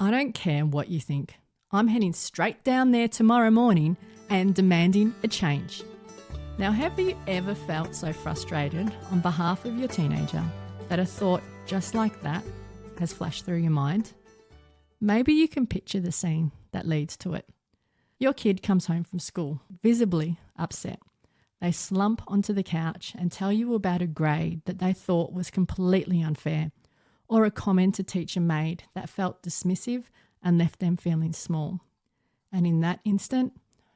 I don't care what you think. I'm heading straight down there tomorrow morning and demanding a change. Now, have you ever felt so frustrated on behalf of your teenager that a thought just like that has flashed through your mind? Maybe you can picture the scene that leads to it. Your kid comes home from school, visibly upset. They slump onto the couch and tell you about a grade that they thought was completely unfair, or a comment a teacher made that felt dismissive and left them feeling small. And in that instant,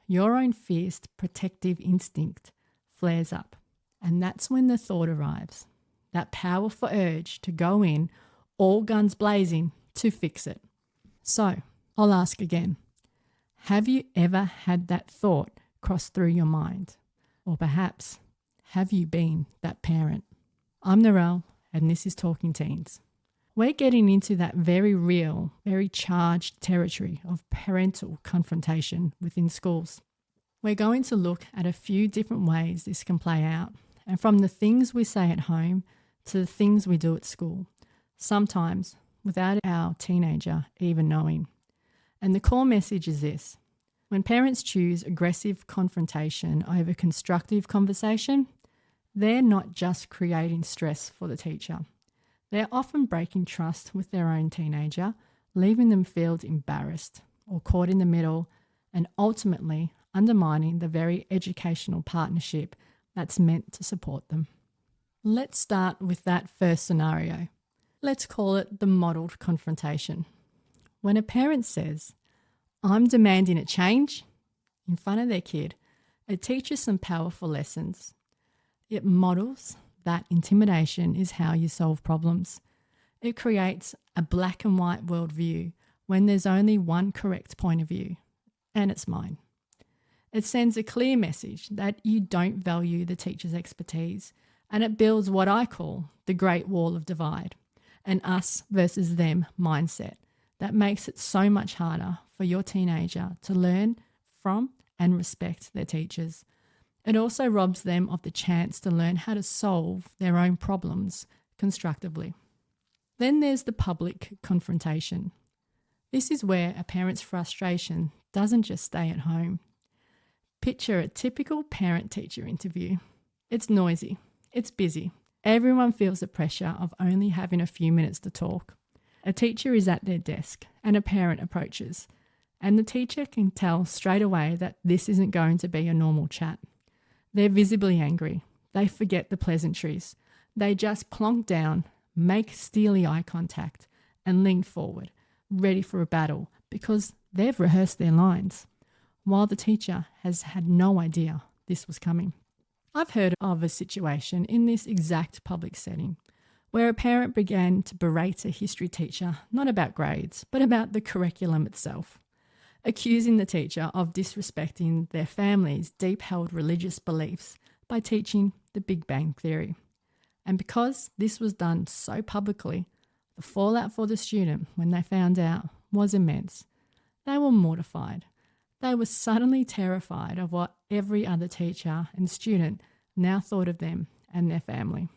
your own fierce protective instinct flares up. And that's when the thought arrives, that powerful urge to go in, all guns blazing, to fix it. So, I'll ask again, have you ever had that thought cross through your mind? Or perhaps, have you been that parent? I'm Narelle, and this is Talking Teens. We're getting into that very real, very charged territory of parental confrontation within schools. We're going to look at a few different ways this can play out, and from the things we say at home to the things we do at school, sometimes without our teenager even knowing. And the core message is this: when parents choose aggressive confrontation over constructive conversation, they're not just creating stress for the teacher. They're often breaking trust with their own teenager, leaving them feel embarrassed or caught in the middle, and ultimately undermining the very educational partnership that's meant to support them. Let's start with that first scenario. Let's call it the modeled confrontation. When a parent says, "I'm demanding a change," in front of their kid, it teaches some powerful lessons. It models that intimidation is how you solve problems. It creates a black and white worldview when there's only one correct point of view, and it's mine. It sends a clear message that you don't value the teacher's expertise, and it builds what I call the Great Wall of Divide, an us versus them mindset that makes it so much harder for your teenager to learn from and respect their teachers. It also robs them of the chance to learn how to solve their own problems constructively. Then there's the public confrontation. This is where a parent's frustration doesn't just stay at home. Picture a typical parent-teacher interview. It's noisy, it's busy. Everyone feels the pressure of only having a few minutes to talk. A teacher is at their desk and a parent approaches, and the teacher can tell straight away that this isn't going to be a normal chat. They're visibly angry. They forget the pleasantries. They just plonk down, make steely eye contact, and lean forward, ready for a battle because they've rehearsed their lines, while the teacher has had no idea this was coming. I've heard of a situation in this exact public setting where a parent began to berate a history teacher, not about grades, but about the curriculum itself, accusing the teacher of disrespecting their family's deep-held religious beliefs by teaching the Big Bang Theory. And because this was done so publicly, the fallout for the student when they found out was immense. They were mortified. They were suddenly terrified of what every other teacher and student now thought of them and their family.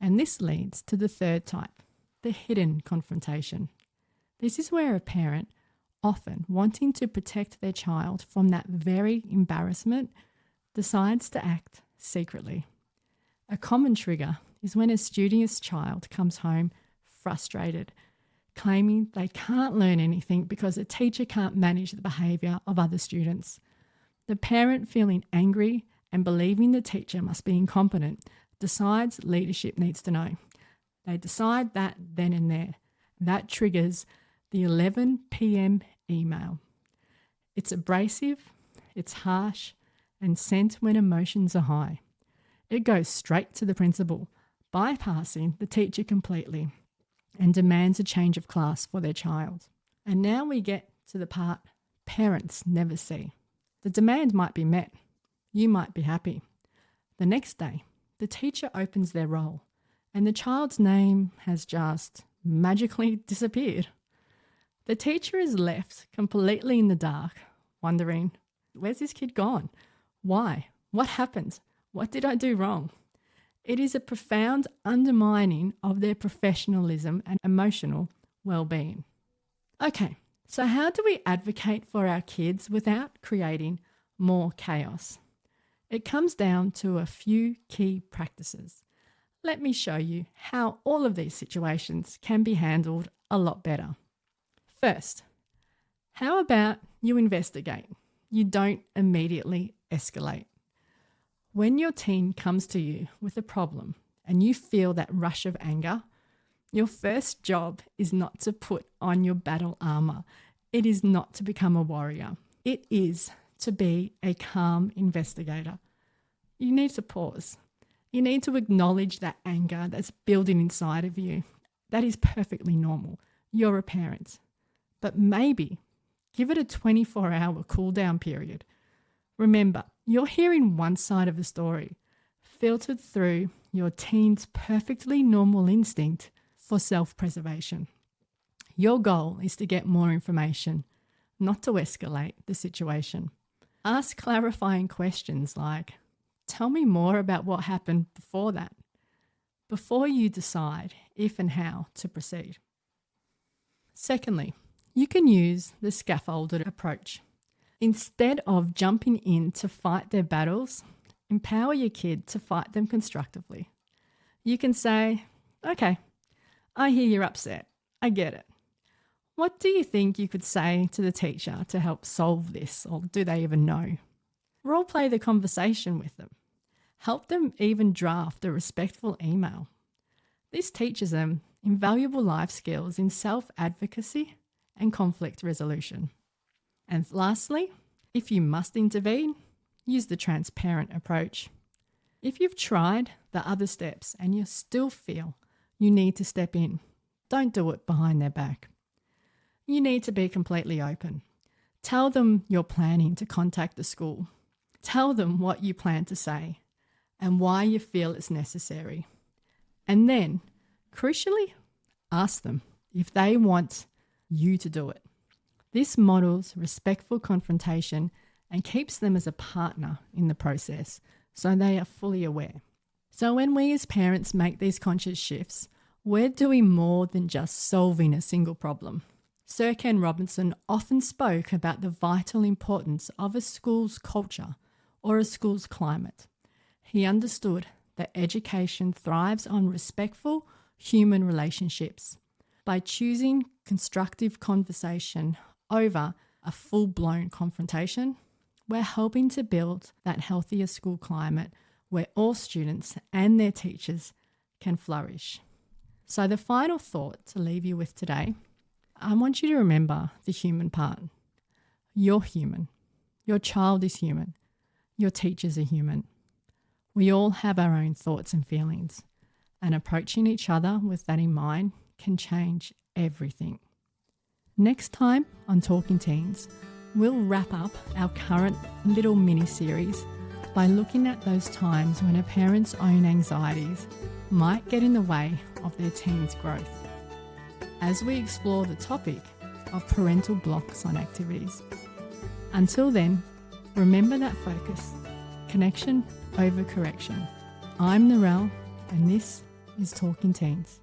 And this leads to the third type, the hidden confrontation. This is where a parent, often wanting to protect their child from that very embarrassment, decides to act secretly. A common trigger is when a studious child comes home frustrated, claiming they can't learn anything because a teacher can't manage the behaviour of other students. The parent, feeling angry and believing the teacher must be incompetent, decides leadership needs to know. They decide that then and there. That triggers the 11 p.m. email. It's abrasive, it's harsh, and sent when emotions are high. It goes straight to the principal, bypassing the teacher completely, and demands a change of class for their child. And now we get to the part parents never see. The demand might be met. You might be happy. The next day, the teacher opens their roll, and the child's name has just magically disappeared. The teacher is left completely in the dark, wondering, where's this kid gone? Why? What happened? What did I do wrong? It is a profound undermining of their professionalism and emotional well-being. Okay, So how do we advocate for our kids without creating more chaos? It comes down to a few key practices. Let me show you how all of these situations can be handled a lot better. First, how about you investigate? You don't immediately escalate. When your teen comes to you with a problem and you feel that rush of anger, your first job is not to put on your battle armor. It is not to become a warrior. It is to be a calm investigator. You need to pause. You need to acknowledge that anger that's building inside of you. That is perfectly normal. You're a parent. But maybe give it a 24-hour cool down period. Remember, you're hearing one side of the story, filtered through your teen's perfectly normal instinct for self-preservation. Your goal is to get more information, not to escalate the situation. Ask clarifying questions like, tell me more about what happened before that, before you decide if and how to proceed. Secondly, you can use the scaffolded approach. Instead of jumping in to fight their battles, empower your kid to fight them constructively. You can say, okay, I hear you're upset. I get it. What do you think you could say to the teacher to help solve this, or do they even know? Role play the conversation with them. Help them even draft a respectful email. This teaches them invaluable life skills in self-advocacy and conflict resolution. And lastly, if you must intervene, use the transparent approach. If you've tried the other steps and you still feel you need to step in, don't do it behind their back. You need to be completely open. Tell them you're planning to contact the school. Tell them what you plan to say and why you feel it's necessary. And then, crucially, ask them if they want you to do it. This models respectful confrontation and keeps them as a partner in the process, so they are fully aware. So when we as parents make these conscious shifts, we're doing more than just solving a single problem. Sir Ken Robinson often spoke about the vital importance of a school's culture or a school's climate. He understood that education thrives on respectful human relationships. By choosing constructive conversation over a full-blown confrontation, we're helping to build that healthier school climate where all students and their teachers can flourish. So the final thought to leave you with today, I want you to remember the human part. You're human. Your child is human. Your teachers are human. We all have our own thoughts and feelings, and approaching each other with that in mind can change everything. Next time on Talking Teens, we'll wrap up our current little mini-series by looking at those times when a parent's own anxieties might get in the way of their teen's growth, as we explore the topic of parental blocks on activities. Until then, remember that focus, connection over correction. I'm Narelle, and this is Talking Teens.